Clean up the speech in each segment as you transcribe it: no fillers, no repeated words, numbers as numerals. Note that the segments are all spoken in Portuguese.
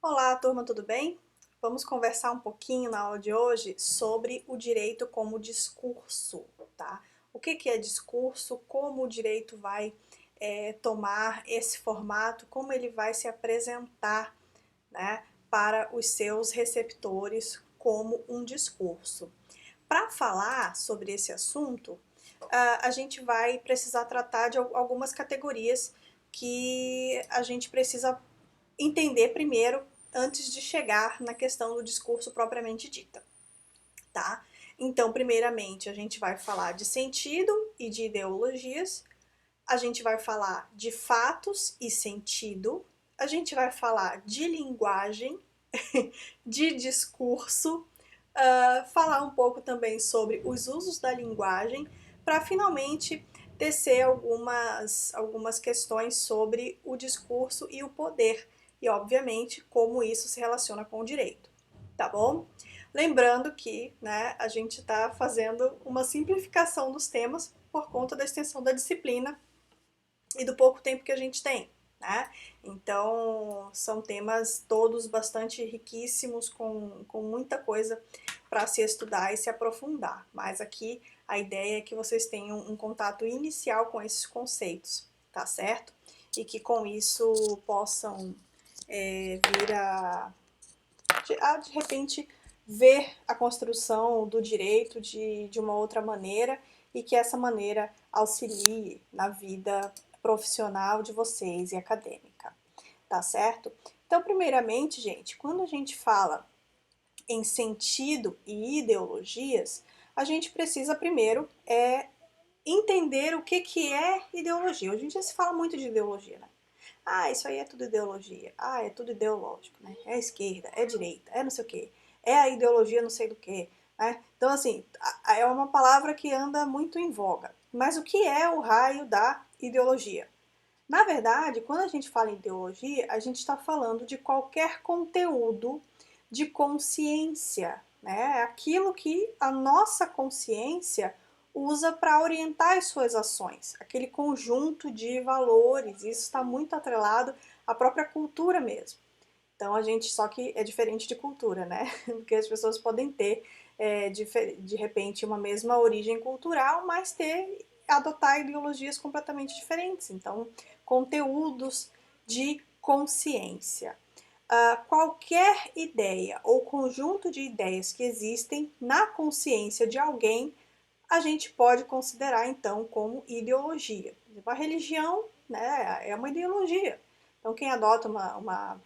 Olá, turma, tudo bem? Vamos conversar um pouquinho na aula de hoje sobre o direito como discurso, tá? O que é discurso, como o direito vai tomar esse formato, como ele vai se apresentar, né, para os seus receptores como um discurso. Para falar sobre esse assunto, a gente vai precisar tratar de algumas categorias que a gente precisa entender primeiro antes de chegar na questão do discurso propriamente dita, tá? Então, primeiramente, a gente vai falar de sentido e de ideologias, a gente vai falar de fatos e sentido, a gente vai falar de linguagem, de discurso, falar um pouco também sobre os usos da linguagem, para finalmente tecer algumas questões sobre o discurso e o poder, e obviamente como isso se relaciona com o direito, tá bom? Lembrando que, né, a gente está fazendo uma simplificação dos temas por conta da extensão da disciplina e do pouco tempo que a gente tem, né? Então, são temas todos bastante riquíssimos, com muita coisa para se estudar e se aprofundar. Mas aqui a ideia é que vocês tenham um contato inicial com esses conceitos, tá certo? E que com isso possam vir de repente, ver a construção do direito de uma outra maneira e que essa maneira auxilie na vida profissional de vocês e acadêmica, tá certo? Então, primeiramente, gente, quando a gente fala em sentido e ideologias, a gente precisa primeiro entender o que é ideologia. Hoje em dia se fala muito de ideologia, né? Ah, isso aí é tudo ideologia. Ah, é tudo ideológico, né? É esquerda, é direita, é não sei o quê. É a ideologia não sei do quê, né? Então, assim, é uma palavra que anda muito em voga. Mas o que é o raio da ideologia? Na verdade, quando a gente fala em ideologia, a gente está falando de qualquer conteúdo de consciência, né? Aquilo que a nossa consciência usa para orientar as suas ações, aquele conjunto de valores, isso está muito atrelado à própria cultura mesmo. Então a gente, só que é diferente de cultura, né? Porque as pessoas podem ter de repente uma mesma origem cultural, mas adotar ideologias completamente diferentes. Então, conteúdos de consciência. Qualquer ideia ou conjunto de ideias que existem na consciência de alguém, a gente pode considerar então como ideologia. A religião, né, é uma ideologia. Então, quem adota uma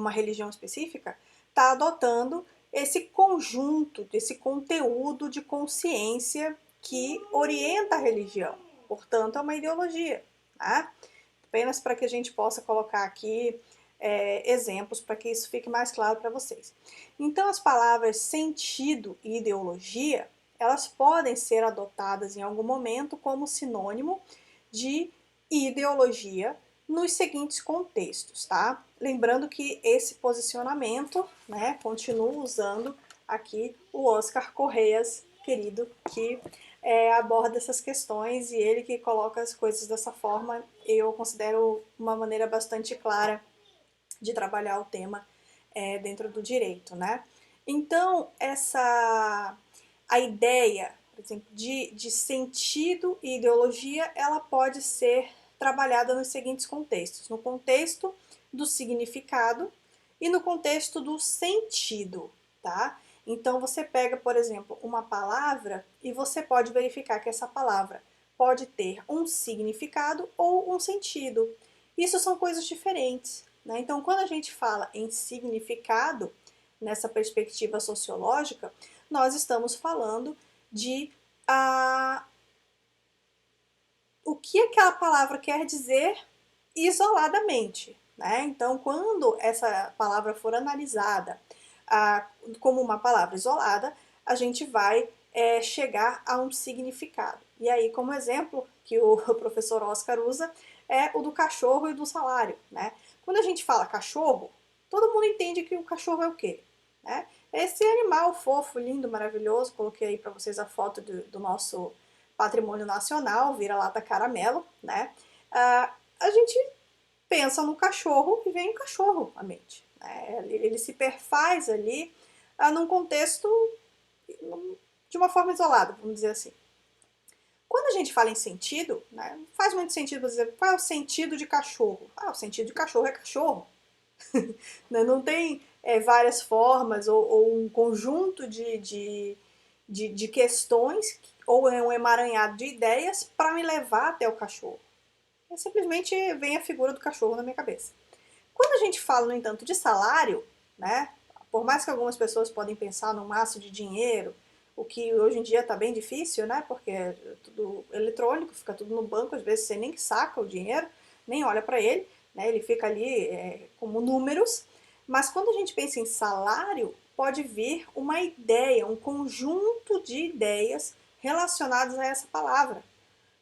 religião específica está adotando esse conjunto, esse conteúdo de consciência que orienta a religião. Portanto, é uma ideologia. Tá? Apenas para que a gente possa colocar aqui exemplos para que isso fique mais claro para vocês. Então, as palavras sentido e ideologia, elas podem ser adotadas em algum momento como sinônimo de ideologia nos seguintes contextos, tá? Lembrando que esse posicionamento, né, continuo usando aqui o Oscar Correias, querido, que aborda essas questões e ele que coloca as coisas dessa forma, eu considero uma maneira bastante clara de trabalhar o tema dentro do direito, né? Então, a ideia, por exemplo, de sentido e ideologia, ela pode ser trabalhada nos seguintes contextos. No contexto do significado e no contexto do sentido, tá? Então, você pega, por exemplo, uma palavra e você pode verificar que essa palavra pode ter um significado ou um sentido. Isso são coisas diferentes, né? Então, quando a gente fala em significado, nessa perspectiva sociológica, nós estamos falando de o que aquela palavra quer dizer isoladamente. Né? Então, quando essa palavra for analisada como uma palavra isolada, a gente vai chegar a um significado. E aí, como exemplo que o professor Oscar usa, é o do cachorro e do salário. Né? Quando a gente fala cachorro, todo mundo entende que o cachorro é o quê? Né? Esse animal fofo, lindo, maravilhoso, coloquei aí para vocês a foto do nosso patrimônio nacional, vira-lata caramelo, né? A gente pensa no cachorro e vem um cachorro à mente. né? Ele se perfaz ali num contexto de uma forma isolada, vamos dizer assim. Quando a gente fala em sentido, né, não faz muito sentido você dizer qual é o sentido de cachorro. O sentido de cachorro é cachorro. Não tem várias formas ou um conjunto de questões ou é um emaranhado de ideias para me levar até o cachorro. Simplesmente vem a figura do cachorro na minha cabeça. Quando a gente fala, no entanto, de salário, né, por mais que algumas pessoas podem pensar num maço de dinheiro, o que hoje em dia está bem difícil, né, porque é tudo eletrônico, fica tudo no banco, às vezes você nem saca o dinheiro, nem olha para ele, né, ele fica ali como números, mas quando a gente pensa em salário, pode vir uma ideia, um conjunto de ideias relacionadas a essa palavra.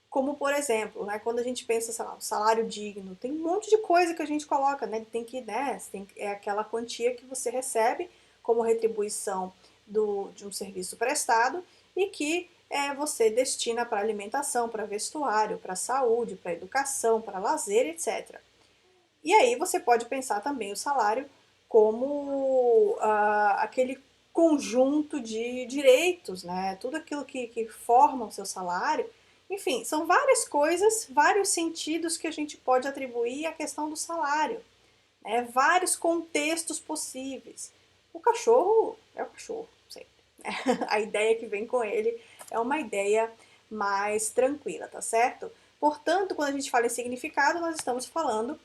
Como, por exemplo, né, quando a gente pensa, sei lá, um salário digno, tem um monte de coisa que a gente coloca, né? Tem que, né, é aquela quantia que você recebe como retribuição de um serviço prestado e que você destina para alimentação, para vestuário, para saúde, para educação, para lazer, etc. E aí você pode pensar também o salário como aquele conjunto de direitos, né? Tudo aquilo que forma o seu salário. Enfim, são várias coisas, vários sentidos que a gente pode atribuir à questão do salário, né? Vários contextos possíveis. O cachorro é o cachorro, sempre. A ideia que vem com ele é uma ideia mais tranquila, tá certo? Portanto, quando a gente fala em significado, nós estamos falando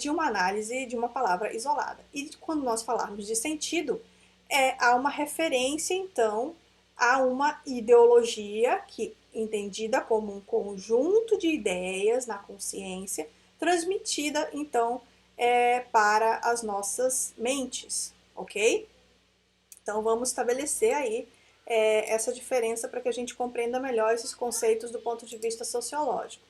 de uma análise de uma palavra isolada. E quando nós falarmos de sentido, há uma referência, então, a uma ideologia que, entendida como um conjunto de ideias na consciência, transmitida, então, para as nossas mentes, ok? Então, vamos estabelecer aí essa diferença para que a gente compreenda melhor esses conceitos do ponto de vista sociológico.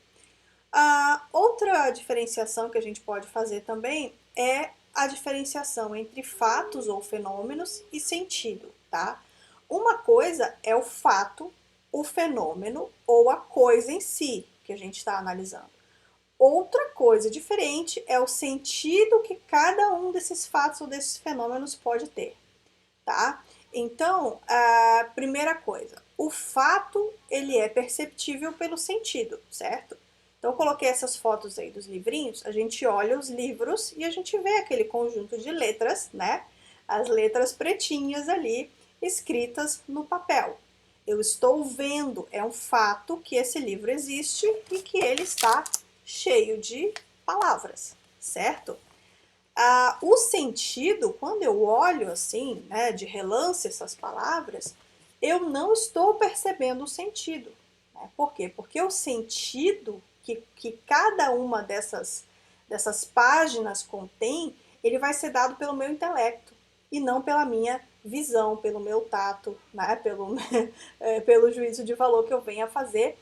A outra diferenciação que a gente pode fazer também é a diferenciação entre fatos ou fenômenos e sentido, tá? Uma coisa é o fato, o fenômeno ou a coisa em si que a gente está analisando. Outra coisa diferente é o sentido que cada um desses fatos ou desses fenômenos pode ter, tá? Então, a primeira coisa, o fato ele é perceptível pelo sentido, certo? Então, eu coloquei essas fotos aí dos livrinhos, a gente olha os livros e a gente vê aquele conjunto de letras, né? As letras pretinhas ali, escritas no papel. Eu estou vendo, é um fato que esse livro existe e que ele está cheio de palavras, certo? O sentido, quando eu olho assim, né, de relance essas palavras, eu não estou percebendo o sentido. Né? Por quê? Porque o sentido que cada uma dessas páginas contém, ele vai ser dado pelo meu intelecto e não pela minha visão, pelo meu tato, né, pelo juízo de valor que eu venha a fazer,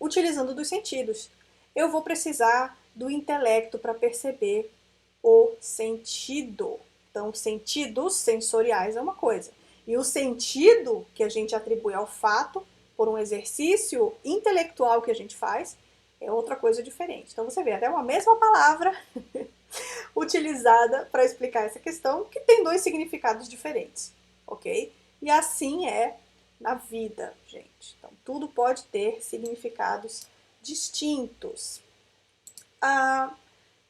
utilizando dos sentidos. Eu vou precisar do intelecto para perceber o sentido. Então, sentidos sensoriais é uma coisa. E o sentido que a gente atribui ao fato, por um exercício intelectual que a gente faz, é outra coisa diferente. Então, você vê até uma mesma palavra utilizada para explicar essa questão, que tem dois significados diferentes, ok? E assim é na vida, gente. Então, tudo pode ter significados distintos.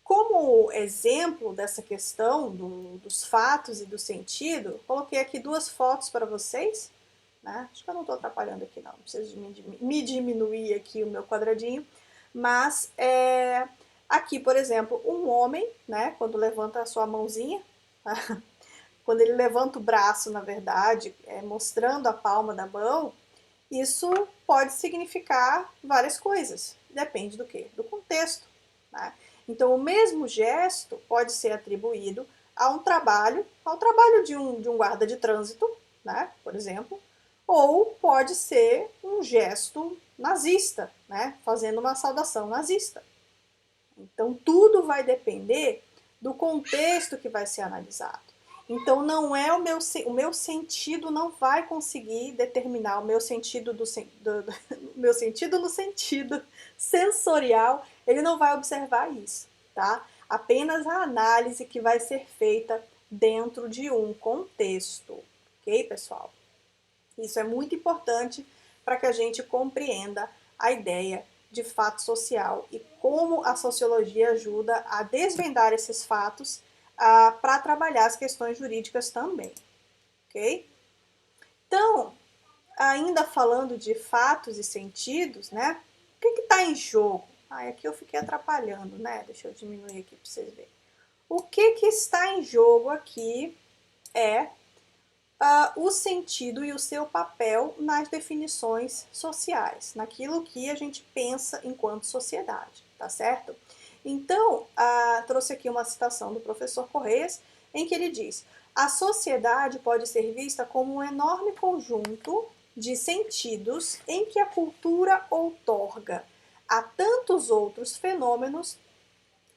Como exemplo dessa questão dos fatos e do sentido, coloquei aqui duas fotos para vocês. Né? Acho que eu não estou atrapalhando aqui não, preciso me diminuir aqui o meu quadradinho. Mas aqui, por exemplo, um homem, né, quando levanta a sua mãozinha, quando ele levanta o braço, na verdade, mostrando a palma da mão, isso pode significar várias coisas. Depende do quê? Do contexto. Né? Então, o mesmo gesto pode ser atribuído ao trabalho de um guarda de trânsito, né, por exemplo, ou pode ser um gesto nazista, né, fazendo uma saudação nazista. Então, tudo vai depender do contexto que vai ser analisado. Então, não é o meu sentido não vai conseguir determinar o meu sentido meu sentido no sentido sensorial, ele não vai observar isso, tá? apenas a análise que vai ser feita dentro de um contexto, ok, pessoal? Isso é muito importante para que a gente compreenda a ideia de fato social e como a sociologia ajuda a desvendar esses fatos para trabalhar as questões jurídicas também, ok? Então, ainda falando de fatos e sentidos, né? O que está em jogo? Aqui eu fiquei atrapalhando, né? Deixa eu diminuir aqui para vocês verem. O que está em jogo aqui é o sentido e o seu papel nas definições sociais, naquilo que a gente pensa enquanto sociedade, tá certo? Então, trouxe aqui uma citação do professor Corrêas, em que ele diz: a sociedade pode ser vista como um enorme conjunto de sentidos em que a cultura outorga a tantos outros fenômenos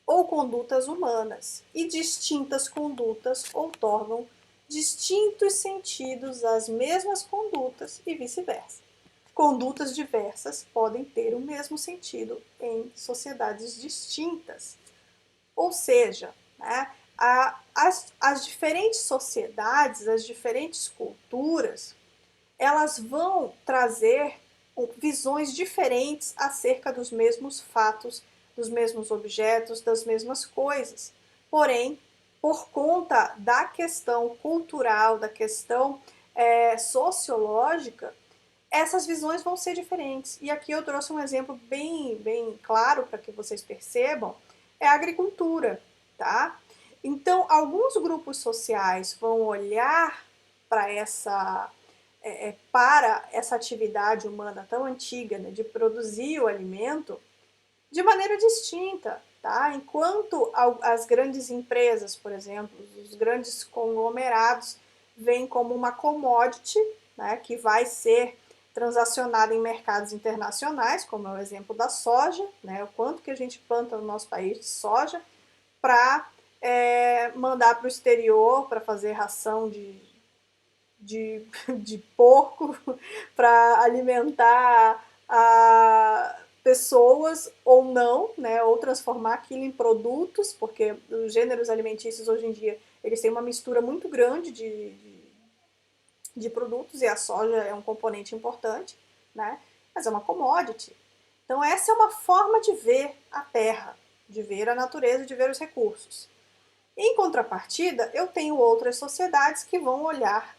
ou condutas humanas, e distintas condutas outorgam distintos sentidos às mesmas condutas e vice-versa. Condutas diversas podem ter o mesmo sentido em sociedades distintas. Ou seja, né, as diferentes sociedades, as diferentes culturas, elas vão trazer visões diferentes acerca dos mesmos fatos, dos mesmos objetos, das mesmas coisas. Porém, por conta da questão cultural, da questão sociológica, essas visões vão ser diferentes. E aqui eu trouxe um exemplo bem claro para que vocês percebam, é a agricultura, tá? Então, alguns grupos sociais vão olhar para para essa atividade humana tão antiga, né, de produzir o alimento, de maneira distinta, tá? Enquanto as grandes empresas, por exemplo, os grandes conglomerados, veem como uma commodity, né, que vai ser transacionada em mercados internacionais, como é o exemplo da soja, né, o quanto que a gente planta no nosso país de soja, para mandar para o exterior para fazer ração de porco para alimentar pessoas ou não, né, ou transformar aquilo em produtos, porque os gêneros alimentícios hoje em dia eles têm uma mistura muito grande de produtos e a soja é um componente importante, né, mas é uma commodity. Então essa é uma forma de ver a terra, de ver a natureza, de ver os recursos. Em contrapartida, eu tenho outras sociedades que vão olhar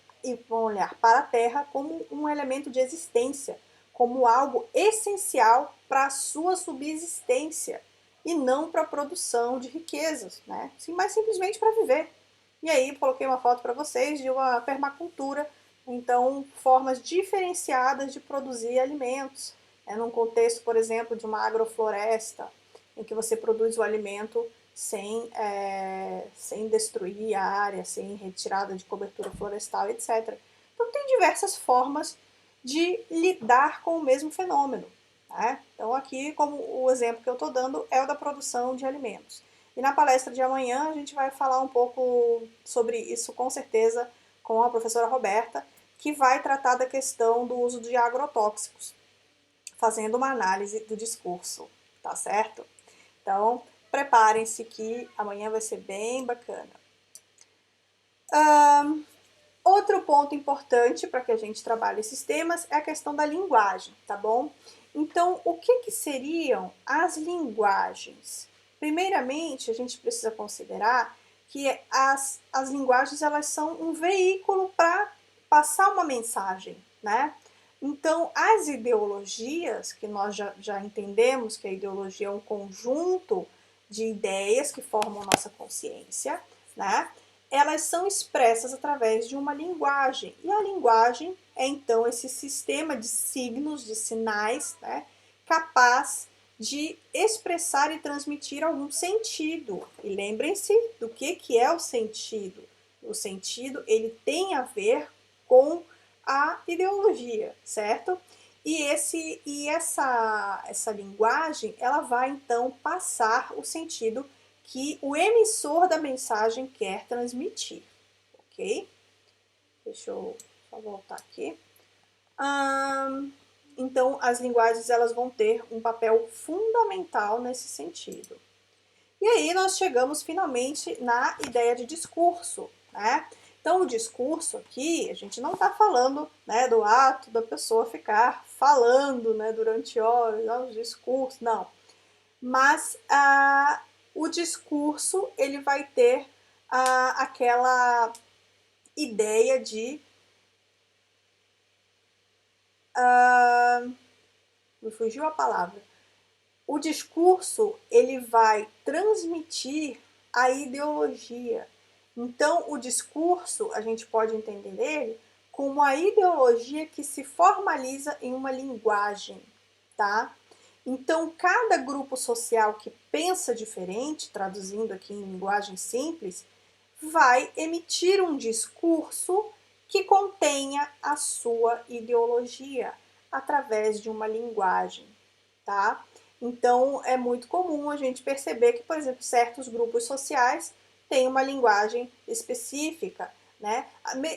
para a Terra como um elemento de existência, como algo essencial para a sua subsistência e não para a produção de riquezas, né? Sim, mas simplesmente para viver. E aí coloquei uma foto para vocês de uma permacultura, então formas diferenciadas de produzir alimentos, né? Num contexto, por exemplo, de uma agrofloresta, em que você produz o alimento sem destruir a área, sem retirada de cobertura florestal, etc. Então tem diversas formas de lidar com o mesmo fenômeno. Né? Então aqui, como o exemplo que eu estou dando é o da produção de alimentos. E na palestra de amanhã a gente vai falar um pouco sobre isso com certeza com a professora Roberta, que vai tratar da questão do uso de agrotóxicos, fazendo uma análise do discurso, tá certo? Então, preparem-se que amanhã vai ser bem bacana. Outro ponto importante para que a gente trabalhe esses temas é a questão da linguagem, tá bom? Então, o que seriam as linguagens? Primeiramente, a gente precisa considerar que as linguagens elas são um veículo para passar uma mensagem, né? Então, as ideologias, que nós já entendemos que a ideologia é um conjunto de ideias que formam nossa consciência, né? Elas são expressas através de uma linguagem. E a linguagem é, então, esse sistema de signos, de sinais, né? Capaz de expressar e transmitir algum sentido. E lembrem-se do que é o sentido. O sentido, ele tem a ver com a ideologia, certo? E essa linguagem, ela vai então passar o sentido que o emissor da mensagem quer transmitir, ok? Deixa eu só voltar aqui. Então, as linguagens elas vão ter um papel fundamental nesse sentido. E aí nós chegamos finalmente na ideia de discurso, né? Então o discurso aqui, a gente não está falando, né, do ato da pessoa ficar falando, né, durante horas, os discursos, não. Mas o discurso, ele vai ter aquela ideia de me fugiu a palavra. O discurso, ele vai transmitir a ideologia. Então, o discurso, a gente pode entender ele como a ideologia que se formaliza em uma linguagem, tá? Então, cada grupo social que pensa diferente, traduzindo aqui em linguagem simples, vai emitir um discurso que contenha a sua ideologia através de uma linguagem, tá? Então, é muito comum a gente perceber que, por exemplo, certos grupos sociais têm uma linguagem específica, né?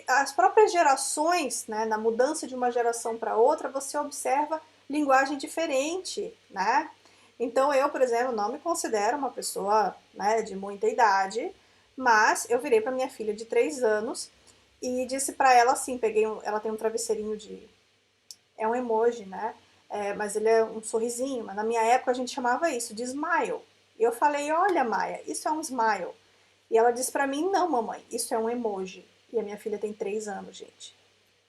As próprias gerações, né, na mudança de uma geração para outra, você observa linguagem diferente, né? Então, eu, por exemplo, não me considero uma pessoa, né, de muita idade, mas eu virei para minha filha de 3 anos e disse para ela assim, ela tem um travesseirinho é um emoji, né? Mas ele é um sorrisinho, mas na minha época a gente chamava isso de smile. E eu falei, olha Maia, isso é um smile. E ela disse pra mim, não mamãe, isso é um emoji. E a minha filha tem 3 anos, gente,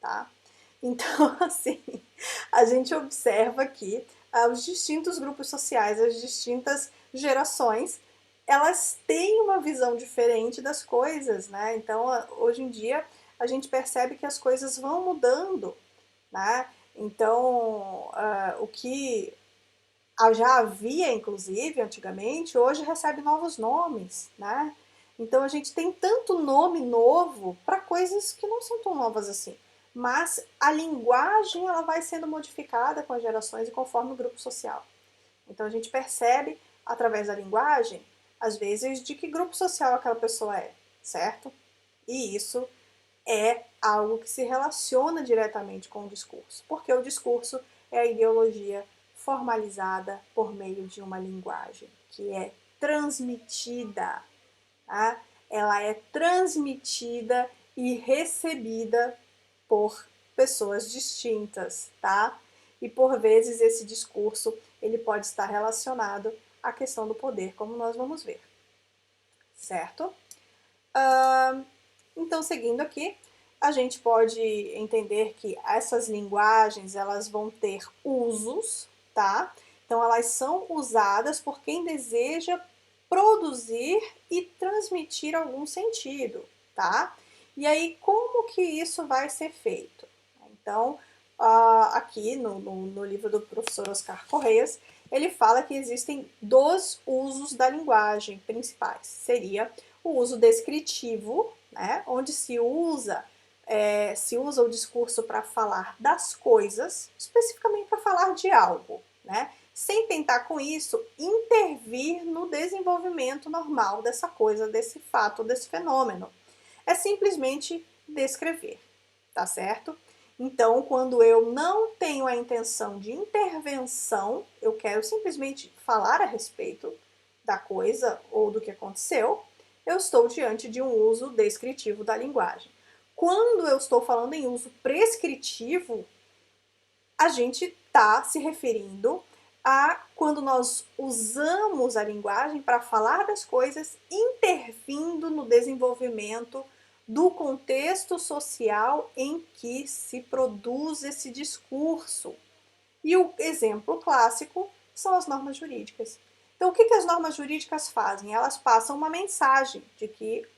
tá? Então, assim, a gente observa que os distintos grupos sociais, as distintas gerações, elas têm uma visão diferente das coisas, né? Então, hoje em dia, a gente percebe que as coisas vão mudando, né? Então, o que já havia, inclusive, antigamente, hoje recebe novos nomes, né? Então a gente tem tanto nome novo para coisas que não são tão novas assim. Mas a linguagem ela vai sendo modificada com as gerações e conforme o grupo social. Então a gente percebe através da linguagem, às vezes, de que grupo social aquela pessoa é, certo? E isso é algo que se relaciona diretamente com o discurso, porque o discurso é a ideologia formalizada por meio de uma linguagem que é transmitida, tá? Ela é transmitida e recebida por pessoas distintas, tá? E por vezes esse discurso ele pode estar relacionado à questão do poder, como nós vamos ver, certo? Então, seguindo aqui, a gente pode entender que essas linguagens elas vão ter usos, tá? Então, elas são usadas por quem deseja produzir e transmitir algum sentido, tá? E aí, como que isso vai ser feito? Então, aqui no livro do professor Oscar Correias, ele fala que existem 2 usos da linguagem principais. Seria o uso descritivo, né, onde se usa o discurso para falar das coisas, especificamente para falar de algo, né, sem tentar com isso intervir no desenvolvimento normal dessa coisa, desse fato, desse fenômeno. É simplesmente descrever, tá certo? Então, quando eu não tenho a intenção de intervenção, eu quero simplesmente falar a respeito da coisa ou do que aconteceu, eu estou diante de um uso descritivo da linguagem. Quando eu estou falando em uso prescritivo, a gente está se referindo a quando nós usamos a linguagem para falar das coisas, intervindo no desenvolvimento do contexto social em que se produz esse discurso. E o exemplo clássico são as normas jurídicas. Então, o que as normas jurídicas fazem? Elas passam uma mensagem de que,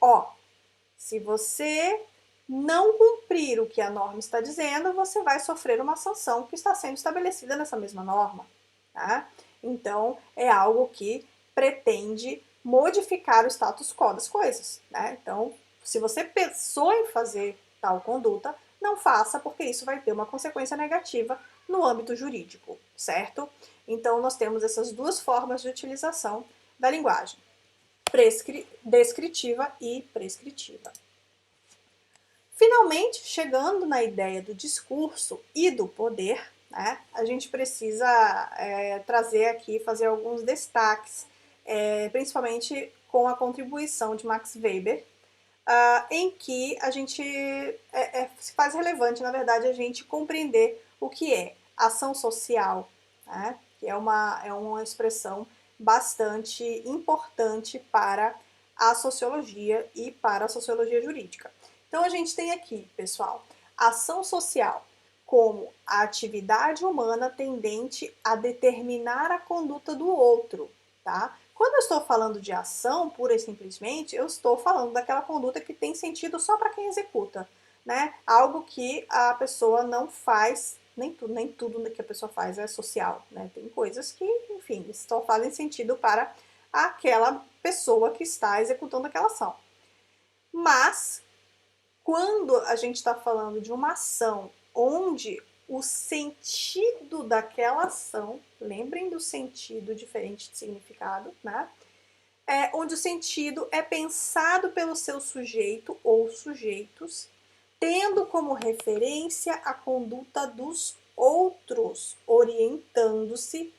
se você não cumprir o que a norma está dizendo, você vai sofrer uma sanção que está sendo estabelecida nessa mesma norma. Tá? Então, é algo que pretende modificar o status quo das coisas. Né? Então, se você pensou em fazer tal conduta, não faça, porque isso vai ter uma consequência negativa no âmbito jurídico, certo? Então, nós temos essas 2 formas de utilização da linguagem, descritiva e prescritiva. Finalmente, chegando na ideia do discurso e do poder, né, a gente precisa trazer aqui, fazer alguns destaques principalmente com a contribuição de Max Weber, em que a gente se faz relevante, na verdade, a gente compreender o que é ação social, né? Que é uma expressão bastante importante para a sociologia e para a sociologia jurídica. Então a gente tem aqui, pessoal, ação social como a atividade humana tendente a determinar a conduta do outro, tá? Quando eu estou falando de ação, pura e simplesmente, eu estou falando daquela conduta que tem sentido só para quem executa, né? Algo que a pessoa não faz, nem tudo que a pessoa faz é social, né? Tem coisas que, enfim, só fazem sentido para aquela pessoa que está executando aquela ação. Mas, quando a gente está falando de uma ação onde o sentido daquela ação, lembrem do sentido diferente de significado, né? Onde o sentido é pensado pelo seu sujeito ou sujeitos, tendo como referência a conduta dos outros, orientando-se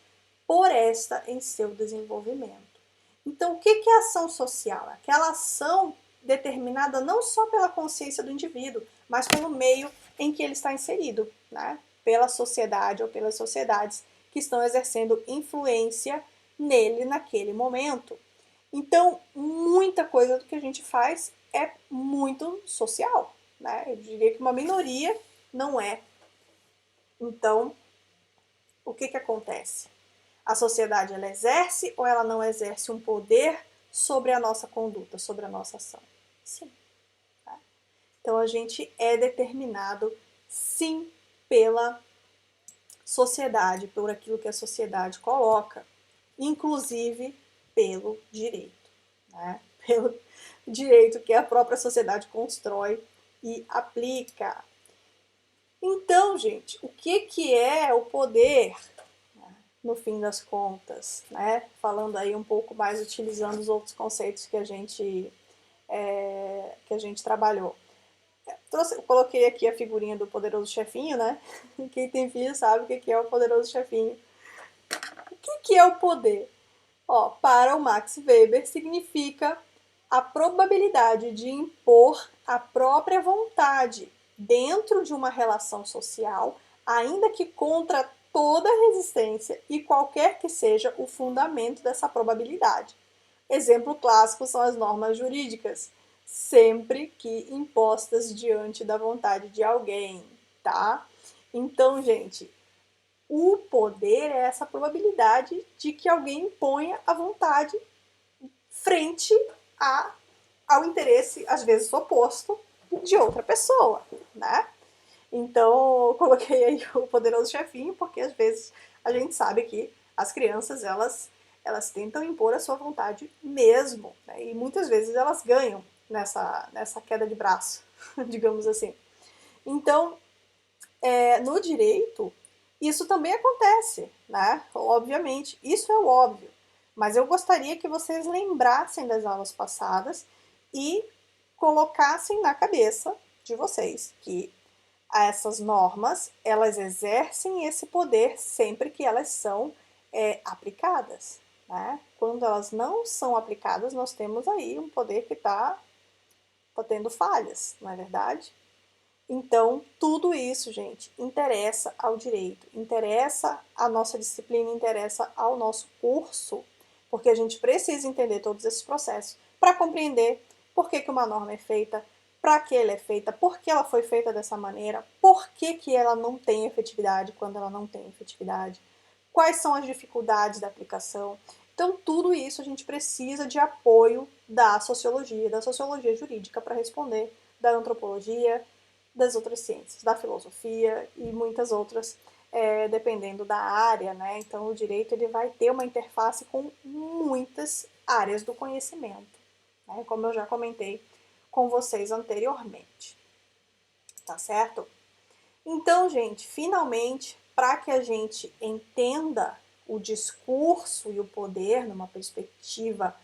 por esta em seu desenvolvimento. Então, o que é ação social? Aquela ação determinada não só pela consciência do indivíduo, mas pelo meio em que ele está inserido, né? Pela sociedade ou pelas sociedades que estão exercendo influência nele naquele momento. Então, muita coisa do que a gente faz é muito social, né? Eu diria que uma minoria não é. Então, o que acontece? A sociedade, ela exerce ou ela não exerce um poder sobre a nossa conduta, sobre a nossa ação? Sim. Tá? Então, a gente é determinado, sim, pela sociedade, por aquilo que a sociedade coloca, inclusive pelo direito, né? Pelo direito que a própria sociedade constrói e aplica. Então, gente, o que é o poder, no fim das contas, né? Falando aí um pouco mais, utilizando os outros conceitos que a gente trabalhou. Eu coloquei aqui a figurinha do poderoso chefinho, né? Quem tem filho sabe o que é o poderoso chefinho. O que é o poder? Para o Max Weber, significa a probabilidade de impor a própria vontade dentro de uma relação social, ainda que contra toda resistência e qualquer que seja o fundamento dessa probabilidade. Exemplo clássico são as normas jurídicas, sempre que impostas diante da vontade de alguém, tá? Então, gente, o poder é essa probabilidade de que alguém imponha a vontade frente ao interesse, às vezes oposto, de outra pessoa, né? Então, eu coloquei aí o poderoso chefinho, porque às vezes a gente sabe que as crianças, elas tentam impor a sua vontade mesmo, né? E muitas vezes elas ganham nessa queda de braço, digamos assim. Então, no direito, isso também acontece, né? Obviamente, isso é o óbvio. Mas eu gostaria que vocês lembrassem das aulas passadas e colocassem na cabeça de vocês que essas normas, elas exercem esse poder sempre que elas são aplicadas, né? Quando elas não são aplicadas, nós temos aí um poder que está tendo falhas, não é verdade? Então, tudo isso, gente, interessa ao direito, interessa à nossa disciplina, interessa ao nosso curso, porque a gente precisa entender todos esses processos para compreender por que uma norma é feita, para que ela é feita, por que ela foi feita dessa maneira, por que ela não tem efetividade quando ela não tem efetividade, quais são as dificuldades da aplicação. Então, tudo isso a gente precisa de apoio da sociologia jurídica para responder, da antropologia, das outras ciências, da filosofia e muitas outras, dependendo da área, né? Então, o direito ele vai ter uma interface com muitas áreas do conhecimento, né? Como eu já comentei com vocês anteriormente, tá certo? Então, gente, finalmente, para que a gente entenda o discurso e o poder numa perspectiva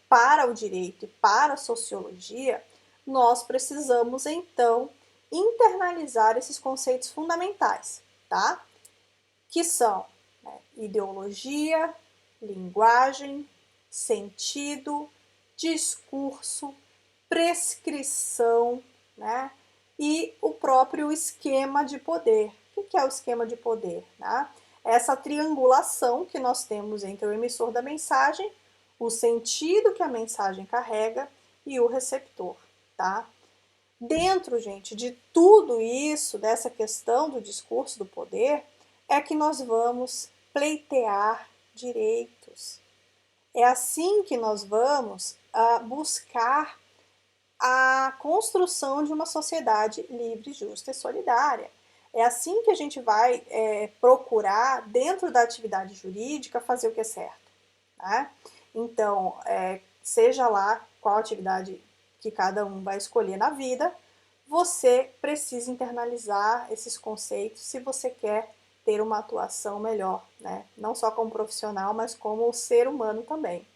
para o direito e para a sociologia, nós precisamos, então, internalizar esses conceitos fundamentais, tá? Que são, né, ideologia, linguagem, sentido, discurso, prescrição, né? E o próprio esquema de poder. O que é o esquema de poder? Né? Essa triangulação que nós temos entre o emissor da mensagem, o sentido que a mensagem carrega e o receptor, tá? Dentro, gente, de tudo isso, dessa questão do discurso do poder, é que nós vamos pleitear direitos. É assim que nós vamos buscar a construção de uma sociedade livre, justa e solidária. É assim que a gente vai procurar, dentro da atividade jurídica, fazer o que é certo. Né? Então, seja lá qual atividade que cada um vai escolher na vida, você precisa internalizar esses conceitos se você quer ter uma atuação melhor, né? Não só como profissional, mas como ser humano também.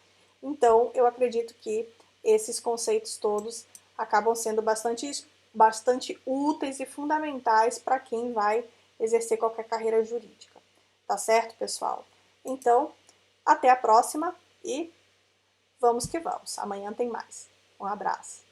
Então, eu acredito que esses conceitos todos acabam sendo bastante úteis e fundamentais para quem vai exercer qualquer carreira jurídica. Tá certo, pessoal? Então, até a próxima e vamos que vamos. Amanhã tem mais. Um abraço.